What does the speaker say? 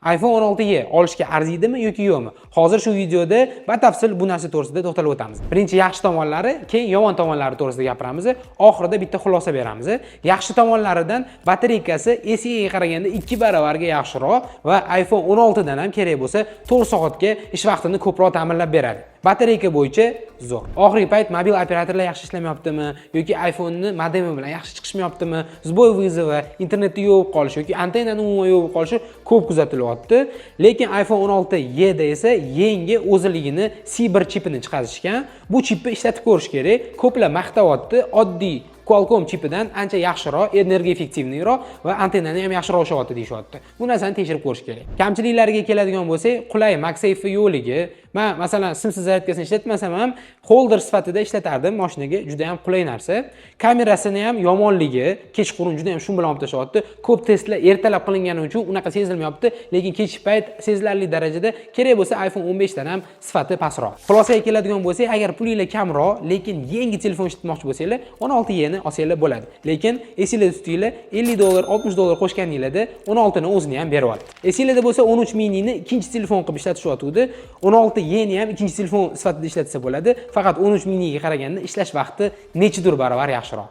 iPhone 16 olishga arziydimi yoki yo'qmi? Hozir shu videoda batafsil bu narsa to'g'risida to'xtalib o'tamiz. Birinchi yaxshi tomonlari, keyin yomon tomonlari to'g'risida gapiramiz. Oxirida bitta xulosa beramiz. Yaxshi tomonlaridan batareykasi SE'ga qaraganda 2 baravarga yaxshiroq va iPhone 16 dan ham kerak bo'lsa 4 soatga ish vaqtini ko'proq ta'minlab beradi. Batareyka bo'yicha zo'r. Oxirgi payt mobil operatorlar yaxshi ishlamayaptimi yoki iPhone'ni modemi bilan yaxshi chiqishmayaptimi? Zboy vizavi, internetda yo'q qolishi yoki antennani umuman yo'q qolishi ko'p kuzatilyapti. Lekin iPhone 16 da esa yangi o'ziligini C1 chipini chiqarishgan. Bu chipni ishlatib ko'rish kerak. Ko'plar maqtayapti. Oddiy Qualcomm chipidan ancha yaxshiroq, energiya effektivniroq va antennani ham yaxshiroq ushyapti deyishyapti. Bu narsani tekshirib ko'rish kerak. Kamchiliklariga keladigan bo'lsak, qulay MagSafe yo'qligi. Men masalan simsiz zaryadkasini ishlatmasam ham holder sifatida ishlatardim. Mashinaga juda ham qulay narsa. Kamerasini ham yomonligi, kechqurun juda ham shum bilan olib tashyapti. Ko'p testlar ertalab qilingani uchun unaqa sezilmayapti, lekin kechki payt sezilarli darajada kerak bo'lsa iPhone 15 dan ham sifati pastroq. Xulosaga keladigan bo'lsak, agar pulingiz kamroq, lekin yangi telefon ishlatmoqchi bo'lsangiz, 16 ni olsanglar bo'ladi. Lekin esingizda tutinglar, $50, $60 qo'shganingizda 16 ni o'zini ham beryapti. Esingizda bo'lsa 13 mini ni ikkinchi telefon qilib ishlatishyapti. 16 ni ham ikkinchi telefon sifatida ishlatsa bo'ladi. Faqat 13 mini ga qaraganda ishlash vaqti nechidir baravar yaxshiroq.